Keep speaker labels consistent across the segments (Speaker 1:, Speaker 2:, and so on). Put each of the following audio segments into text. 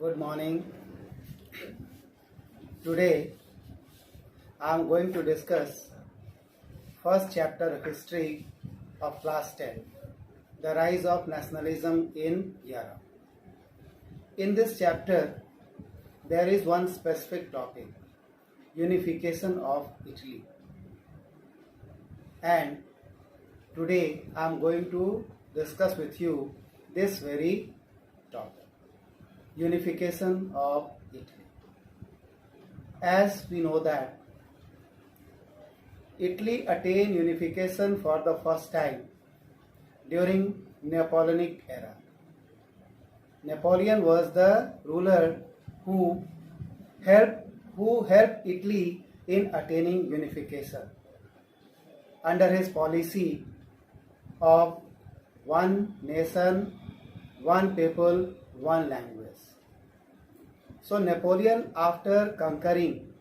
Speaker 1: Good morning. Today I am going to discuss first chapter of history of class 10, the rise of nationalism in Europe. In this chapter there is one specific topic, unification of Italy. And today I am going to discuss with you this very topic, unification of Italy. As we know that Italy attained unification for the first time during Napoleonic era. Napoleon was the ruler who helped Italy in attaining unification under his policy of one nation, one people, one language. So Napoleon, after conquering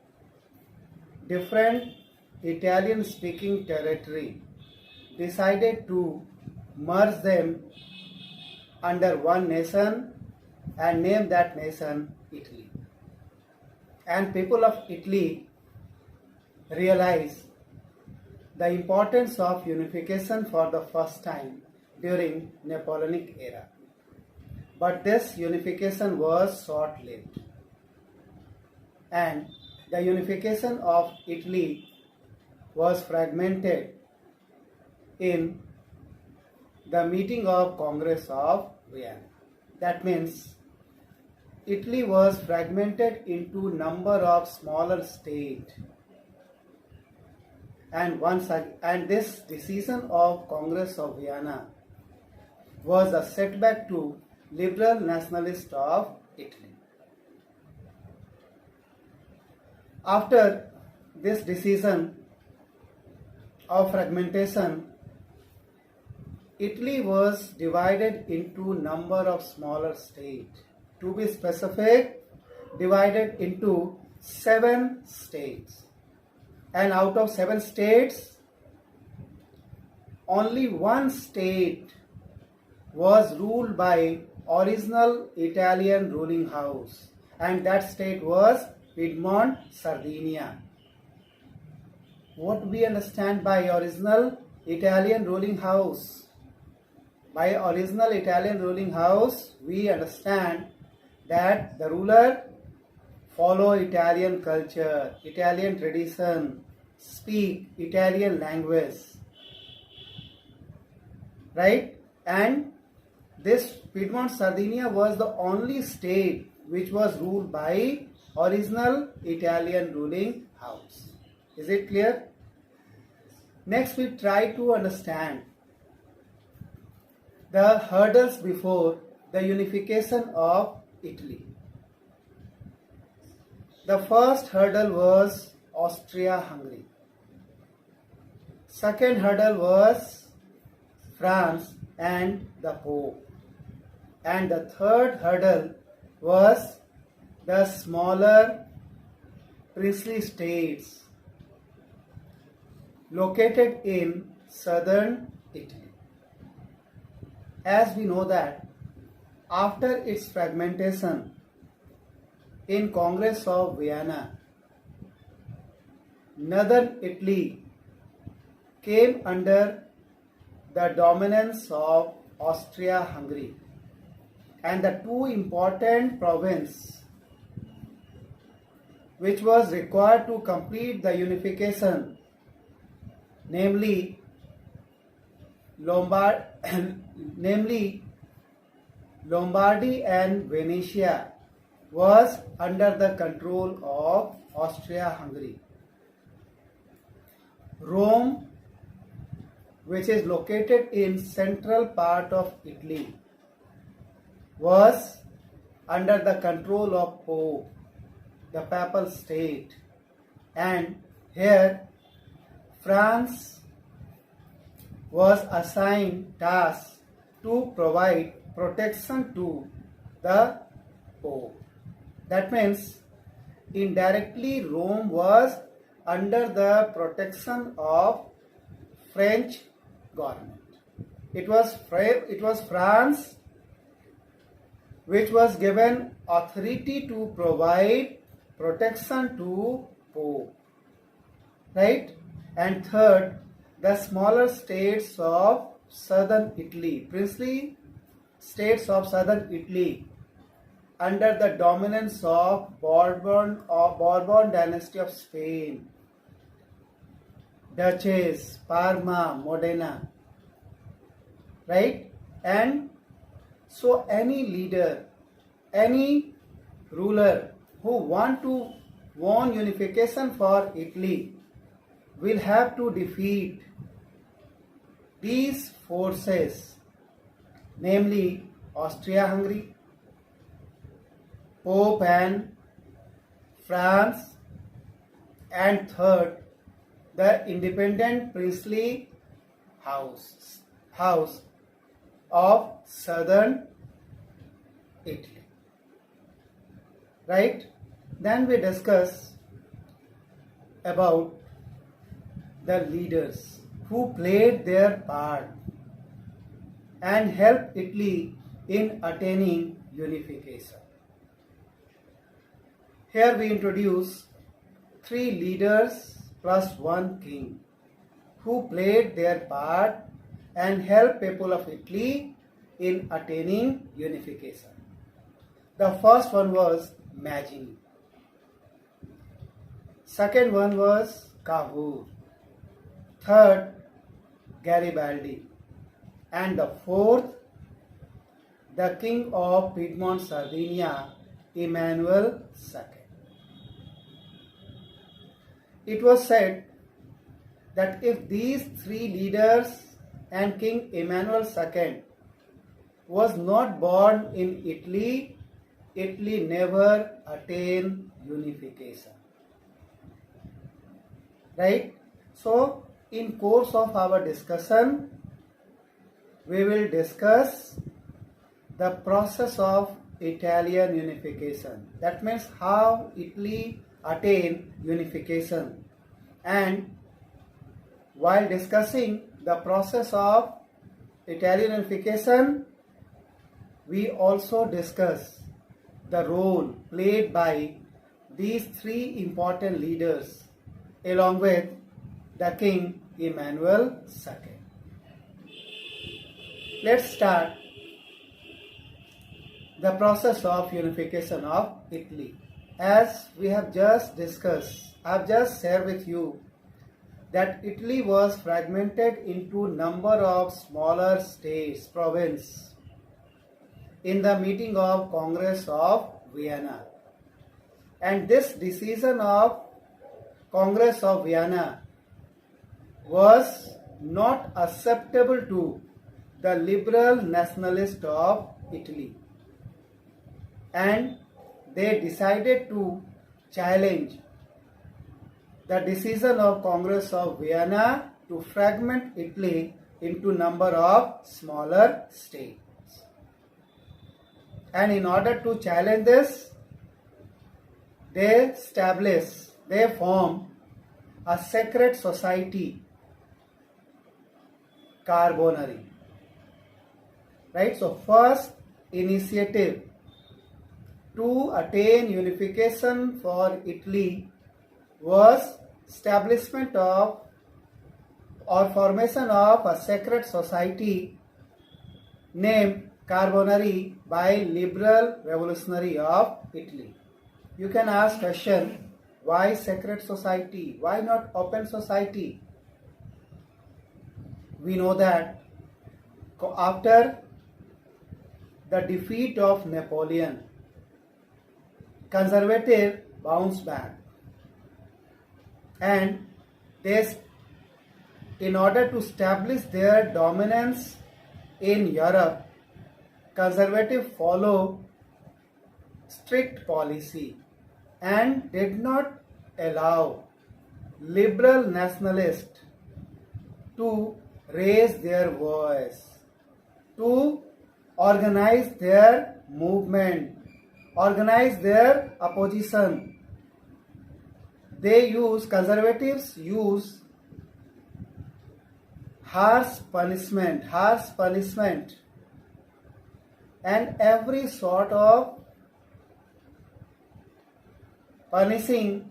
Speaker 1: different Italian-speaking territory, decided to merge them under one nation and name that nation Italy. And people of Italy realized the importance of unification for the first time during Napoleonic era. But this unification was short-lived. And the unification of Italy was fragmented in the meeting of Congress of Vienna. That means Italy was fragmented into number of smaller states. And this decision of Congress of Vienna was a setback to liberal nationalists of Italy. After this decision of fragmentation, Italy was divided into number of smaller states. To be specific, divided into 7 states. And out of 7 states, only one state was ruled by original Italian ruling house, and that state was Piedmont, Sardinia. What we understand by original Italian ruling house? By original Italian ruling house, we understand that the ruler follow Italian culture, Italian tradition, speak Italian language, right? And this Piedmont, Sardinia was the only state which was ruled by original Italian ruling house. Is it clear? Next, we try to understand the hurdles before the unification of Italy. The first hurdle was Austria-Hungary. Second hurdle was France and the Pope. And the third hurdle was the smaller princely states located in southern Italy. As we know that after its fragmentation in Congress of Vienna, northern Italy came under the dominance of Austria-Hungary, and the two important provinces which was required to complete the unification, namely Lombardy and Venetia, was under the control of Austria-Hungary. Rome, which is located in central part of Italy, was under the control of Pope, the papal state, and here France was assigned tasks to provide protection to the Pope. That means indirectly Rome was under the protection of French government. It was France which was given authority to provide protection to Pope. Right? And third, the smaller states of southern Italy, princely states of southern Italy, under the dominance of Bourbon dynasty of Spain, Duchess, Parma, Modena, right? And so any leader, any ruler who want unification for Italy will have to defeat these forces, namely Austria-Hungary, Pope and France, and third, the independent princely house of southern Italy. Right? Then we discuss about the leaders who played their part and helped Italy in attaining unification. Here we introduce 3 leaders plus 1 king who played their part and helped people of Italy in attaining unification. The first one was Mazzini. Second one was Cavour. Third, Garibaldi. And the fourth, the king of Piedmont Sardinia, Emmanuel II. It was said that if these 3 leaders and King Emmanuel II was not born in Italy, Italy never attained unification. Right? So, in course of our discussion, we will discuss the process of Italian unification. That means how Italy attained unification. And while discussing the process of Italian unification, we also discuss the role played by these 3 important leaders along with the King Emmanuel II. Let's start the process of unification of Italy. As we have just discussed, I have just shared with you that Italy was fragmented into number of smaller states, provinces, in the meeting of Congress of Vienna. And this decision of Congress of Vienna was not acceptable to the liberal nationalists of Italy. And they decided to challenge the decision of Congress of Vienna to fragment Italy into number of smaller states. And in order to challenge this, they formed a secret society, Carbonari. Right? So first initiative to attain unification for Italy was establishment of or formation of a secret society named Carbonari by Liberal Revolutionary of Italy. You can ask question, why secret society? Why not open society? We know that after the defeat of Napoleon, conservative bounced back, and in order to establish their dominance in Europe, conservative follow strict policy and did not allow liberal nationalists to raise their voice, to organize their movement, organize their opposition. Conservatives use harsh punishment and every sort of punishing,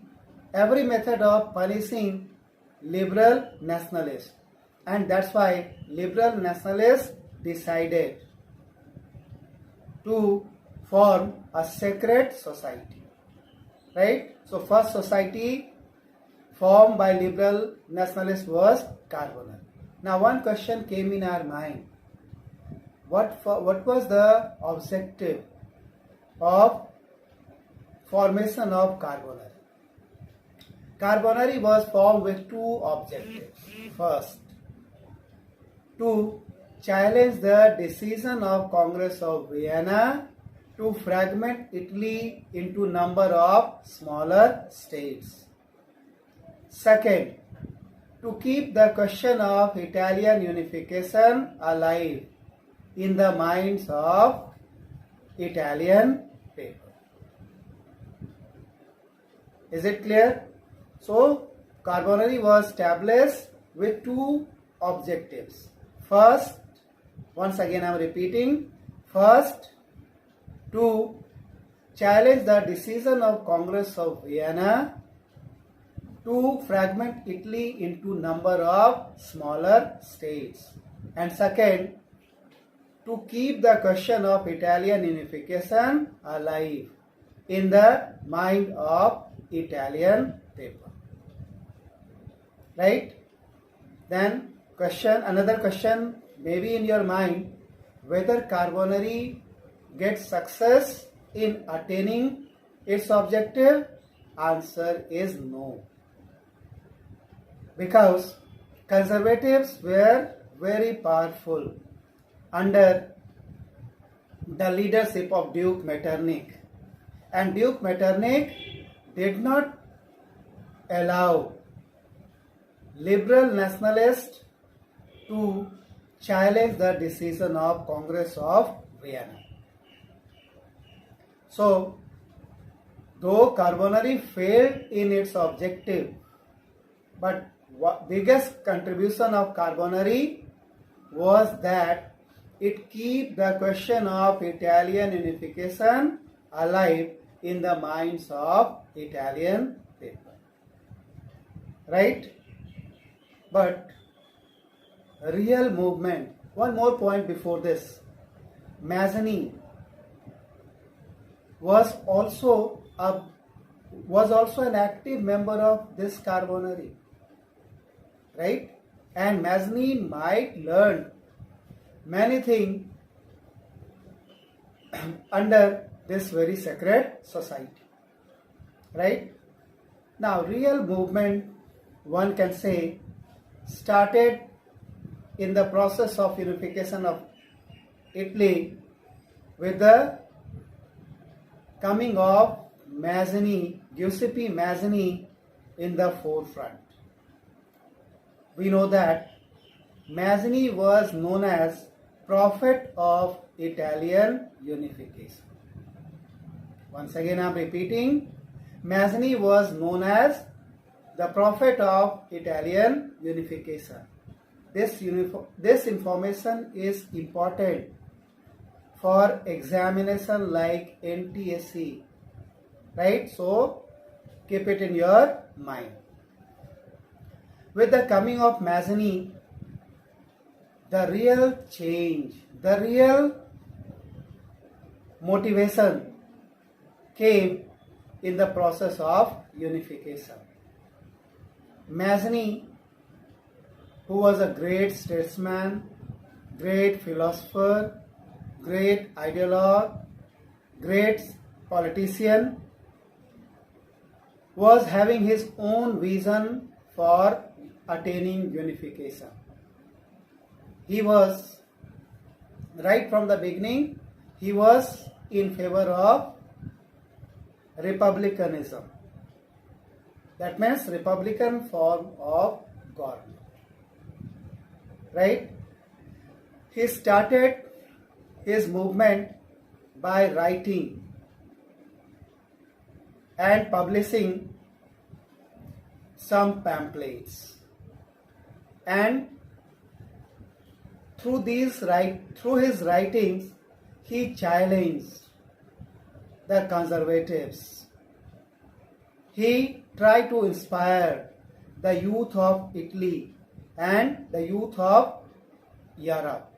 Speaker 1: every method of punishing liberal nationalists. And that's why liberal nationalists decided to form a secret society. Right? So first society formed by liberal nationalists was Carbonari. Now one question came in our mind. What was the objective of formation of Carbonari? Carbonari was formed with two objectives. First, to challenge the decision of Congress of Vienna to fragment Italy into number of smaller states. Second, to keep the question of Italian unification alive in the minds of Italian people. Is it clear? So, Carbonari was established with two objectives. First, once again I am repeating, first, to challenge the decision of Congress of Vienna to fragment Italy into number of smaller states. And second, to keep the question of Italian unification alive in the mind of Italian people. Right? Then another question may be in your mind, whether Carbonari gets success in attaining its objective. Answer is no. Because conservatives were very powerful under the leadership of Duke Metternich, and Duke Metternich did not allow liberal nationalists to challenge the decision of Congress of Vienna. So, though Carbonari failed in its objective, but biggest contribution of Carbonari was that it keep the question of Italian unification alive in the minds of Italian people. Right? But real movement, one more point before this, Mazzini was also an active member of this Carbonari, right? And Mazzini might learn many things under this very secret society, right? Now, real movement, one can say, started in the process of unification of Italy with the coming of Mazzini, Giuseppe Mazzini in the forefront. We know that Mazzini was known as prophet of Italian unification. Once again I am repeating, Mazzini was known as the prophet of Italian unification. This information is important for examination like NTSC, right? So keep it in your mind. With the coming of Mazzini, the real change, the real motivation came in the process of unification. Mazzini, who was a great statesman, great philosopher, great ideologue, great politician, was having his own vision for attaining unification. He was, right from the beginning, he was in favor of republicanism. That means republican form of government. Right? He started his movement by writing and publishing some pamphlets, and through his writings he challenged the conservatives. He tried to inspire the youth of Italy and the youth of Europe,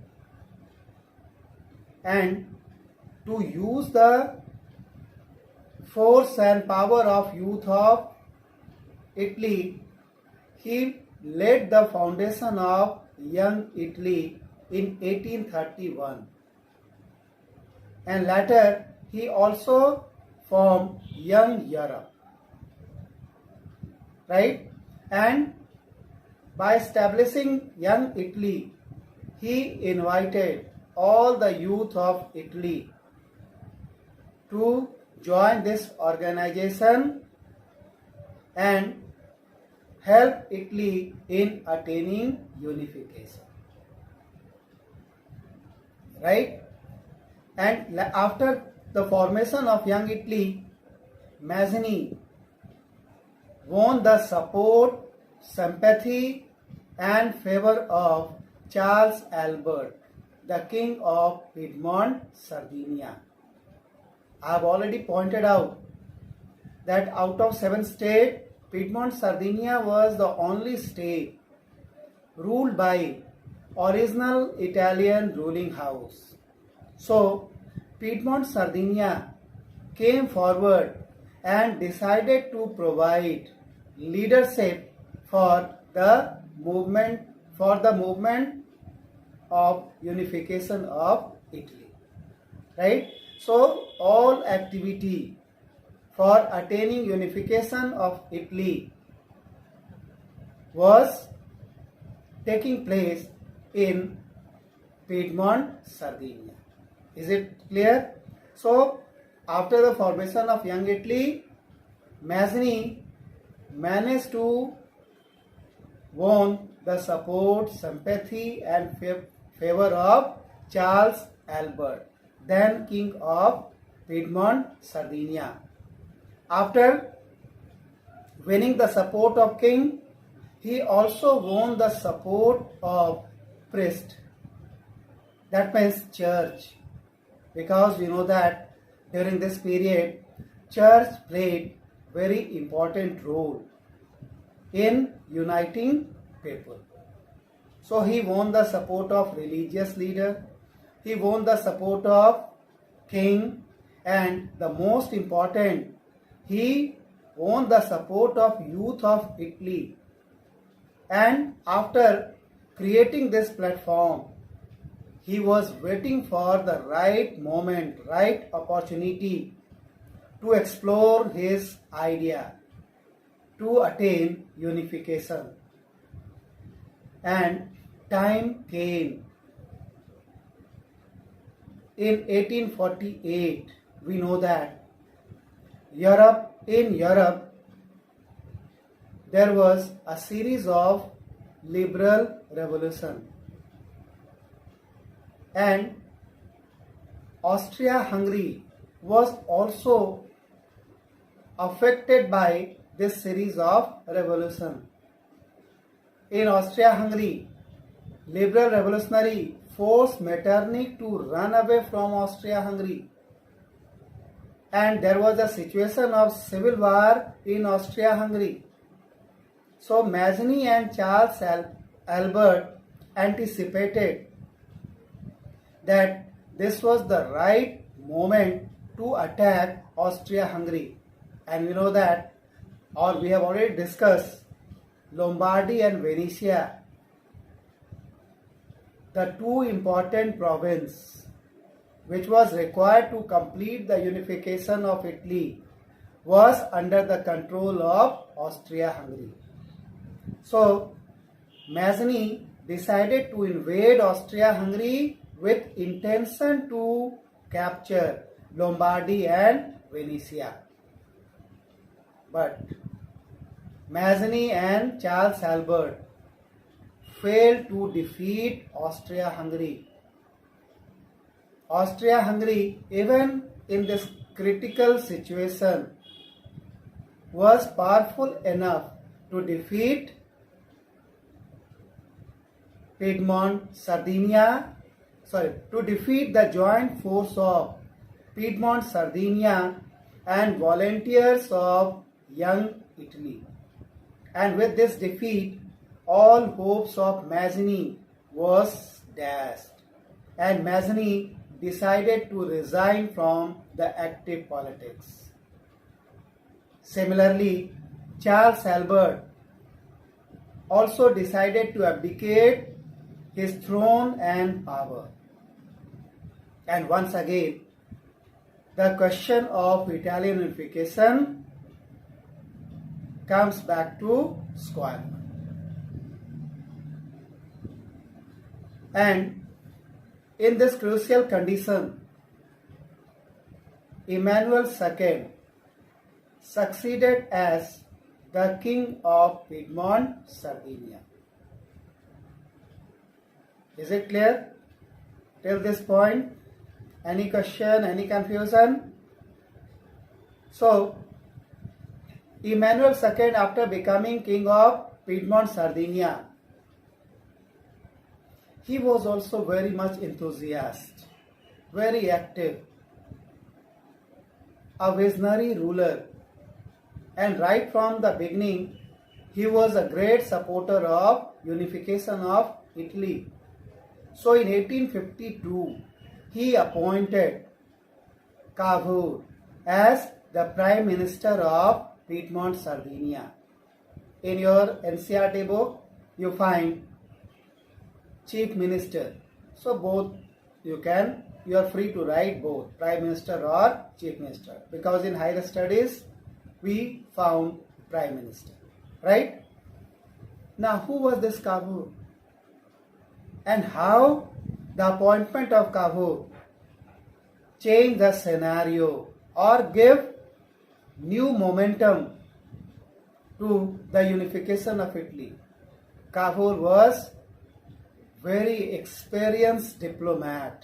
Speaker 1: and to use the force and power of youth of Italy, he laid the foundation of Young Italy in 1831, and later he also formed Young Europe, right? And by establishing Young Italy, he invited all the youth of Italy to join this organization and help Italy in attaining unification, right? And after the formation of Young Italy, Mazzini won the support, sympathy and favor of Charles Albert, the King of Piedmont, Sardinia. I have already pointed out that out of 7 states, Piedmont, Sardinia was the only state ruled by original Italian ruling house. So, Piedmont, Sardinia came forward and decided to provide leadership for the movement of unification of Italy, right? So all activity for attaining unification of Italy was taking place in Piedmont, Sardinia. Is it clear? So after the formation of Young Italy, Mazzini managed to won the support, sympathy and favor of Charles Albert, then King of Piedmont, Sardinia. After winning the support of King, he also won the support of priest. That means church, because we know that during this period, church played very important role in uniting people. So he won the support of religious leader, he won the support of king, and the most important, he won the support of youth of Italy. And after creating this platform, he was waiting for the right moment, right opportunity to explore his idea to attain unification. And time came. In 1848, we know that in Europe, there was a series of liberal revolution, and Austria-Hungary was also affected by this series of revolution. In Austria-Hungary, liberal revolutionary forced Metternich to run away from Austria-Hungary, and there was a situation of civil war in Austria-Hungary. So Mazzini and Charles Albert anticipated that this was the right moment to attack Austria-Hungary. And we know that, or we have already discussed, Lombardy and Venetia, the two important provinces which was required to complete the unification of Italy, was under the control of Austria-Hungary. So Mazzini decided to invade Austria-Hungary with intention to capture Lombardy and Venetia. But Mazzini and Charles Albert failed to defeat Austria-Hungary. Austria-Hungary, even in this critical situation, was powerful enough to defeat Piedmont, Sardinia. to defeat the joint force of Piedmont, Sardinia and volunteers of Young Italy. And with this defeat, all hopes of Mazzini was dashed, and Mazzini decided to resign from the active politics. Similarly, Charles Albert also decided to abdicate his throne and power. And once again, the question of Italian unification comes back to square one. And in this crucial condition, Emmanuel II succeeded as the King of Piedmont, Sardinia. Is it clear till this point? Any question, any confusion? So, Emmanuel II, after becoming King of Piedmont, Sardinia, he was also very much enthusiastic, very active, a visionary ruler, and right from the beginning, he was a great supporter of unification of Italy. So in 1852, he appointed Cavour as the Prime Minister of Piedmont, Sardinia. In your NCERT book, you find Chief Minister. So both you are free to write both Prime Minister or Chief Minister, because in higher studies we found Prime Minister, right? Now who was this Cavour? And how the appointment of Cavour changed the scenario or gave new momentum to the unification of Italy. Cavour was very experienced diplomat,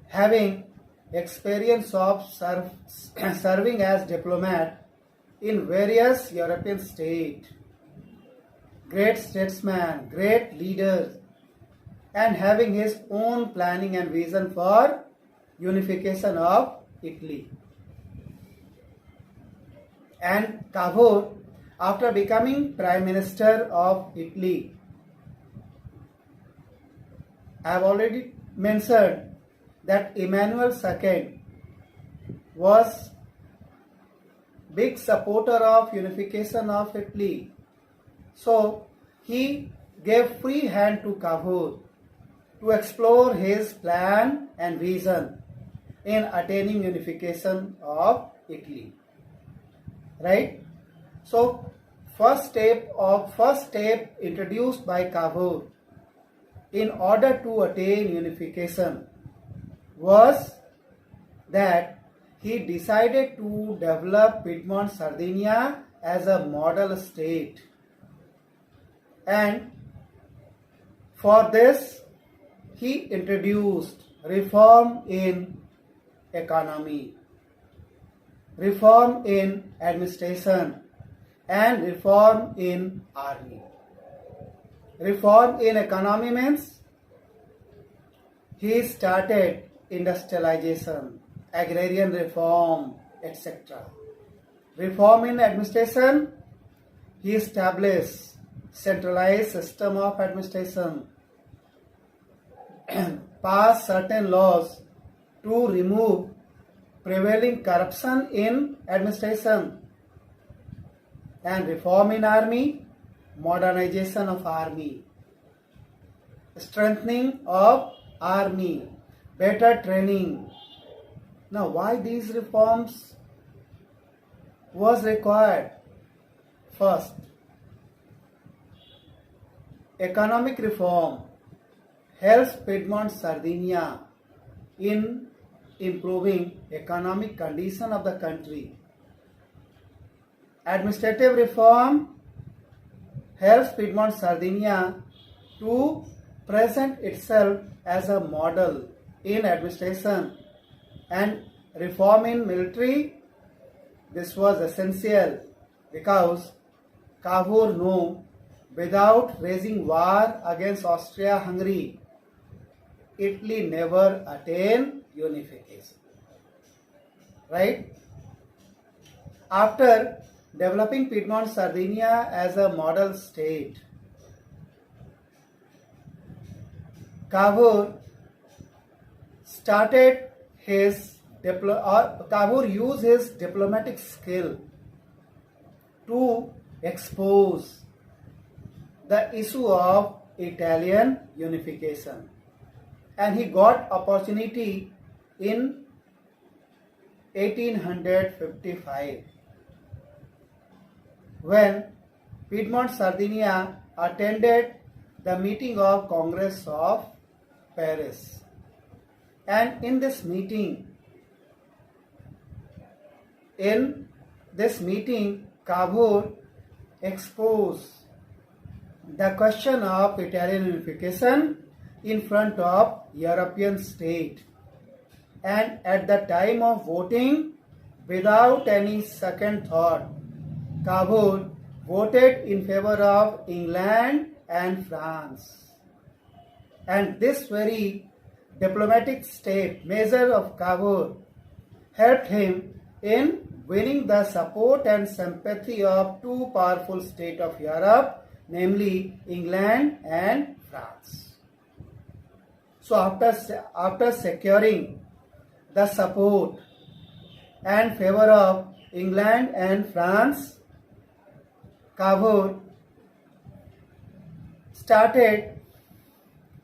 Speaker 1: having experience of serving as diplomat in various European states, great statesman, great leaders, and having his own planning and vision for unification of Italy. And Cavour, after becoming Prime Minister of Italy, I have already mentioned that Emmanuel II was big supporter of unification of Italy. So he gave free hand to Cavour to explore his plan and vision in attaining unification of Italy. Right? So first step introduced by Cavour in order to attain unification was that he decided to develop Piedmont, Sardinia as a model state. And for this, he introduced reform in economy, reform in administration, and reform in army. Reform in economy means he started industrialization, agrarian reform, etc. Reform in administration, he established centralized system of administration, passed certain laws to remove prevailing corruption in administration, and reform in army, modernization of army, strengthening of army, better training. Now, why these reforms was required? First, economic reform helps Piedmont, Sardinia in improving economic condition of the country. Administrative reform helps Piedmont, Sardinia to present itself as a model in administration, and reform in military, this was essential because Cavour knew without raising war against Austria-Hungary, Italy never attain unification. Right? After developing Piedmont Sardinia as a model state, Cavour used his diplomatic skill to expose the issue of Italian unification, and he got opportunity in 1855 when Piedmont Sardinia attended the meeting of Congress of Paris. And in this meeting, Cavour exposed the question of Italian unification in front of European state. And at the time of voting, without any second thought, Cavour voted in favor of England and France. And this very diplomatic measure of Cavour helped him in winning the support and sympathy of two powerful states of Europe, namely England and France. So after securing the support and favor of England and France, Cavour started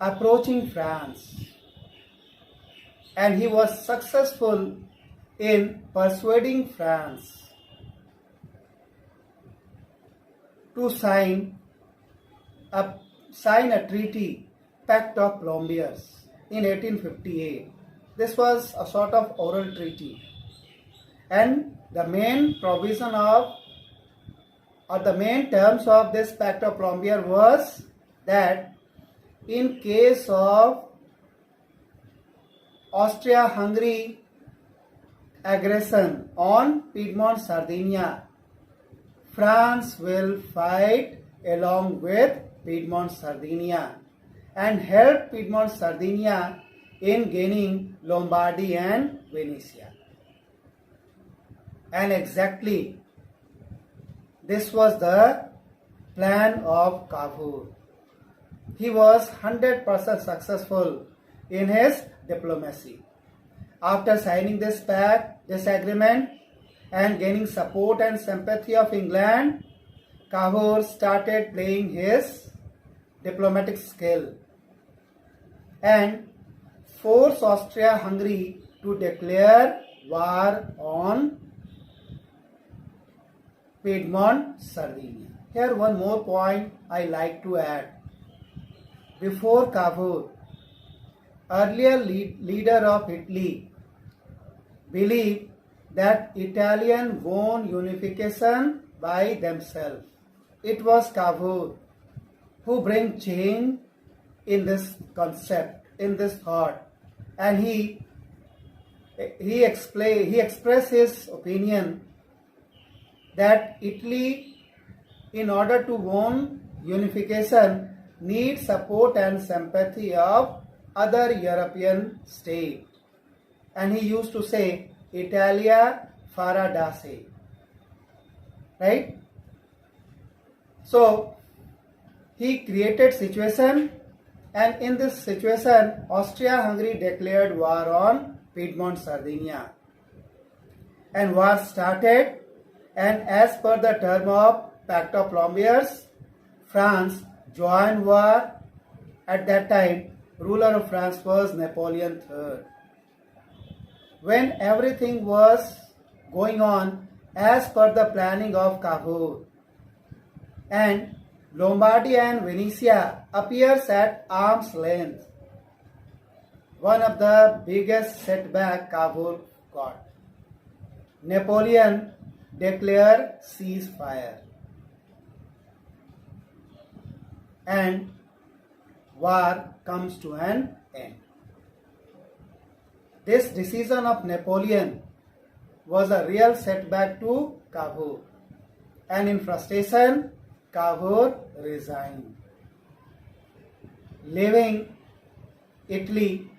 Speaker 1: approaching France, and he was successful in persuading France to sign a treaty, Pact of Plombiers, in 1858. This was a sort of oral treaty, and the main provision of or the main terms of this Pact of Plombiers was that in case of Austria-Hungary aggression on Piedmont Sardinia, France will fight along with Piedmont Sardinia and help Piedmont Sardinia in gaining Lombardy and Venetia. And exactly this was the plan of Cavour. He was 100% successful in his diplomacy. After signing this pact, this agreement, and gaining support and sympathy of England, Cavour started playing his diplomatic skill and forced Austria-Hungary to declare war on Piedmont Sardinia. Here one more point I like to add. Before Cavour, earlier leader of Italy believed that Italian won unification by themselves. It was Cavour who bring change in this concept, in this thought, and he expressed his opinion that Italy, in order to win unification, needs support and sympathy of other European states. And he used to say, Italia fara da se. Right? So, he created situation, and in this situation, Austria-Hungary declared war on Piedmont Sardinia. And war started, and as per the term of Pact of Plombiers, France joined war. At that time, ruler of France was Napoleon III. When everything was going on as per the planning of Cavour, and Lombardy and Venetia appears at arm's length, one of the biggest setback Cavour got. Napoleon declared ceasefire, and war comes to an end. This decision of Napoleon was a real setback to Cavour, and in frustration, Cavour resigned, leaving Italy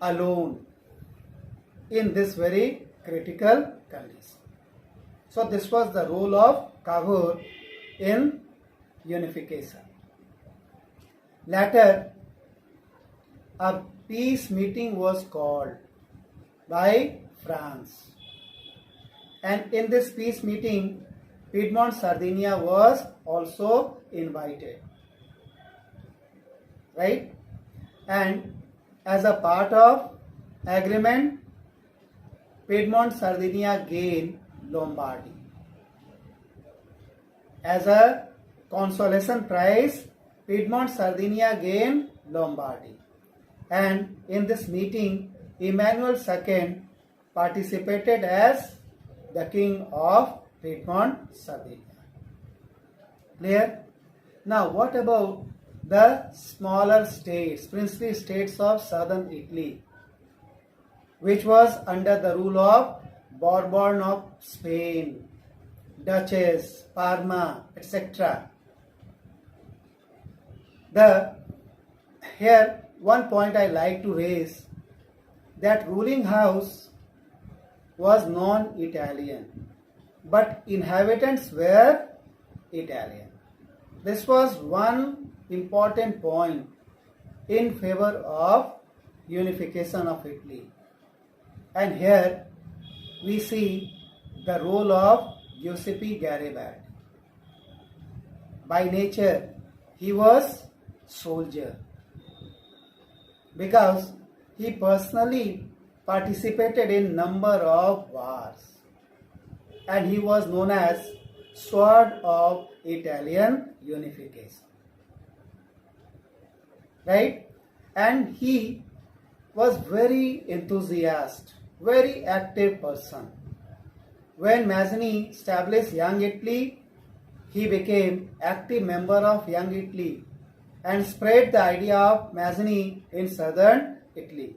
Speaker 1: alone in this very critical condition. So this was the role of Cavour in unification. Later, a peace meeting was called by France, and in this peace meeting, Piedmont Sardinia was also invited, right? And as a part of agreement, Piedmont Sardinia gained Lombardy. As a consolation prize, Piedmont Sardinia gained Lombardy. And in this meeting, Emmanuel II participated as the king of Piedmont Sardinia. Clear? Now, what about the smaller states, princely states of southern Italy, which was under the rule of Bourbon of Spain, Duchess, Parma, etc. Here one point I like to raise, that ruling house was non-Italian, but inhabitants were Italian. This was one important point in favor of unification of Italy. And here we see the role of Giuseppe Garibaldi. By nature, he was soldier because he personally participated in number of wars, and he was known as Sword of Italian Unification, right? And he was very enthusiastic, very active person. When Mazzini established Young Italy, he became active member of Young Italy and spread the idea of Mazzini in southern Italy.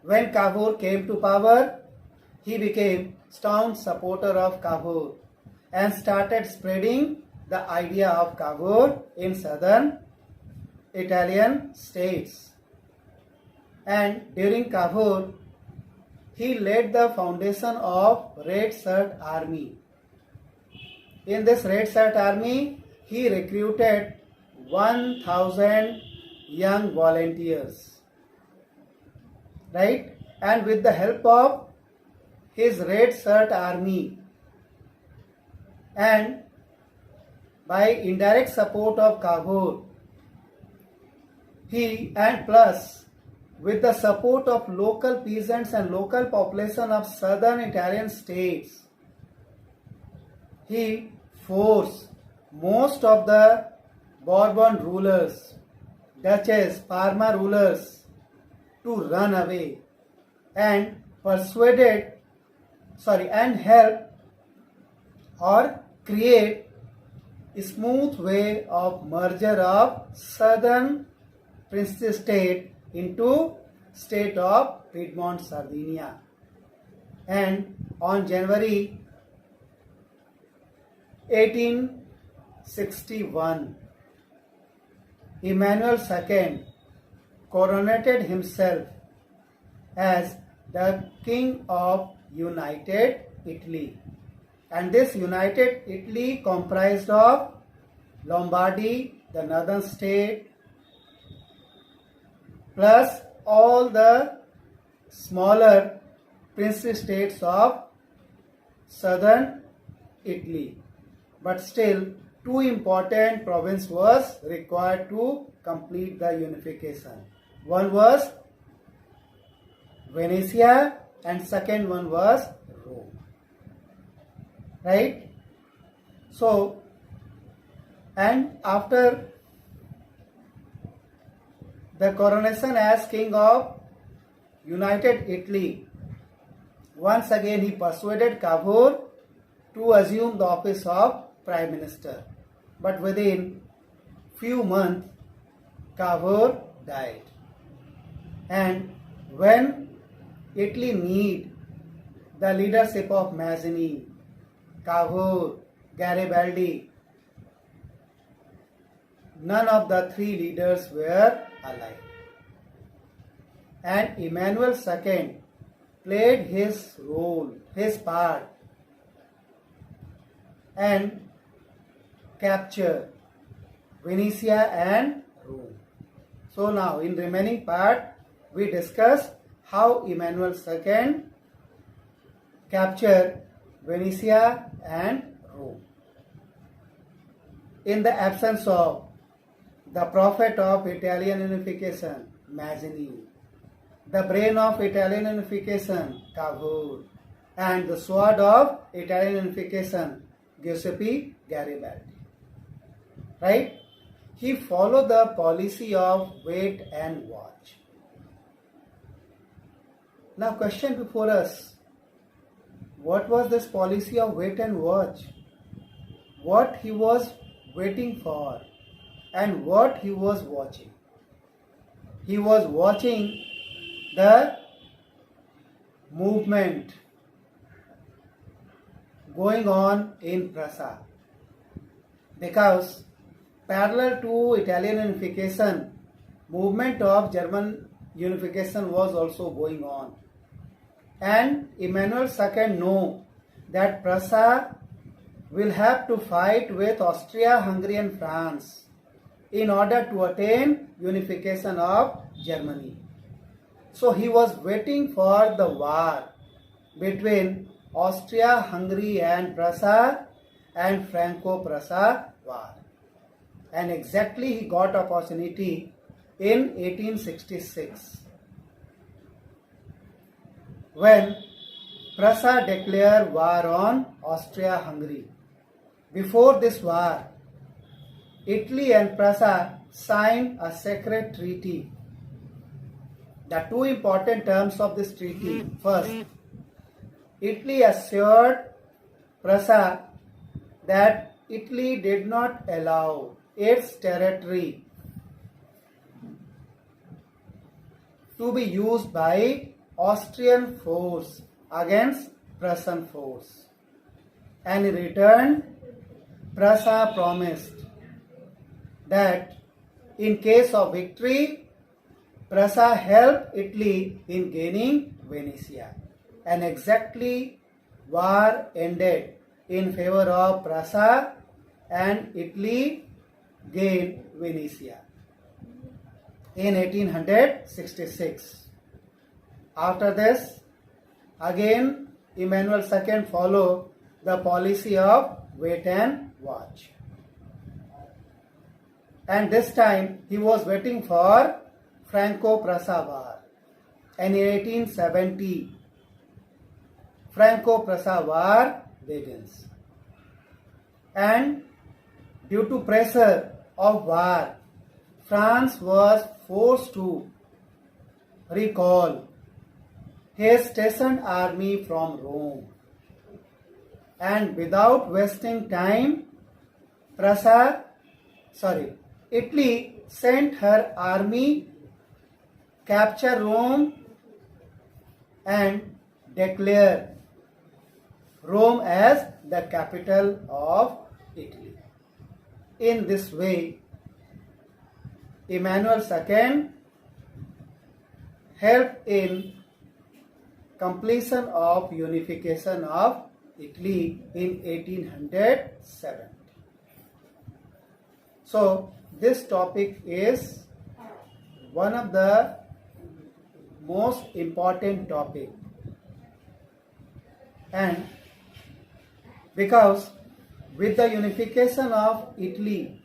Speaker 1: When Cavour came to power, he became staunch supporter of Cavour and started spreading the idea of Cavour in southern Italian states. And during Cavour, he led the foundation of Red Shirt Army. In this Red Shirt Army, he recruited 1,000 young volunteers, right? And with the help of his Red Shirt Army and by indirect support of Cavour, plus with the support of local peasants and local population of southern Italian states, he forced most of the Bourbon rulers, Duchess, Parma rulers to run away and help or create a smooth way of merger of southern princely state into state of Piedmont Sardinia. And on January 1861, Emmanuel II coronated himself as the King of United Italy. And this United Italy comprised of Lombardy, the northern state, plus all the smaller princely states of southern Italy. But still, two important provinces was required to complete the unification. One was Venetia and second one was Rome. Right? So, and after the coronation as King of United Italy, once again he persuaded Cavour to assume the office of Prime Minister. But within few months, Cavour died. And when Italy needed the leadership of Mazzini, Cavour, Garibaldi, none of the three leaders were alive. And Emmanuel II played his role, his part, and captured Venetia and Rome. So now in remaining part we discuss how Emmanuel II captured Venetia and Rome. In the absence of the prophet of Italian unification, Mazzini, the brain of Italian unification, Cavour, and the sword of Italian unification, Giuseppe Garibaldi. Right? He followed the policy of wait and watch. Now, question before us: what was this policy of wait and watch? What he was waiting for and what he was watching? He was watching the movement going on in Prussia, because parallel to Italian unification, movement of German unification was also going on. And Emmanuel II knew that Prussia will have to fight with Austria-Hungary and France in order to attain unification of Germany. So he was waiting for the war between Austria-Hungary and Prussia and Franco-Prussia war. And exactly he got opportunity in 1866 when Prussia declared war on Austria-Hungary. Before this war, Italy and Prussia signed a secret treaty. The two important terms of this treaty: first, Italy assured Prussia that Italy did not allow its territory to be used by Austrian force against Prussian force. And in return, Prussia promised that in case of victory, Prussia helped Italy in gaining Venetia. And exactly war ended in favor of Prussia and Italy gained Venetia in 1866. After this, again Emmanuel II followed the policy of wait and watch. And this time he was waiting for Franco-Prussia war. And in 1870, Franco-Prussia war begins. And due to pressure of war, France was forced to recall his stationed army from Rome. And without wasting time, Italy sent her army, capture Rome, and declare Rome as the capital of Italy. In this way, Emmanuel II helped in completion of unification of Italy in 1870. So this topic is one of the most important topic, and because with the unification of Italy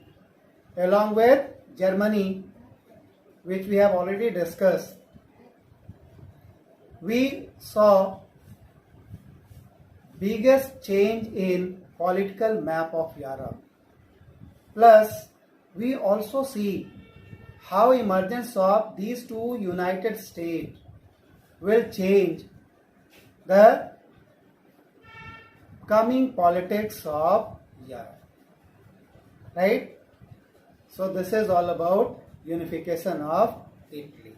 Speaker 1: along with Germany, which we have already discussed, we saw biggest change in political map of Europe. Plus, we also see how emergence of these two United States will change the coming politics of Europe. Right? So this is all about unification of Italy.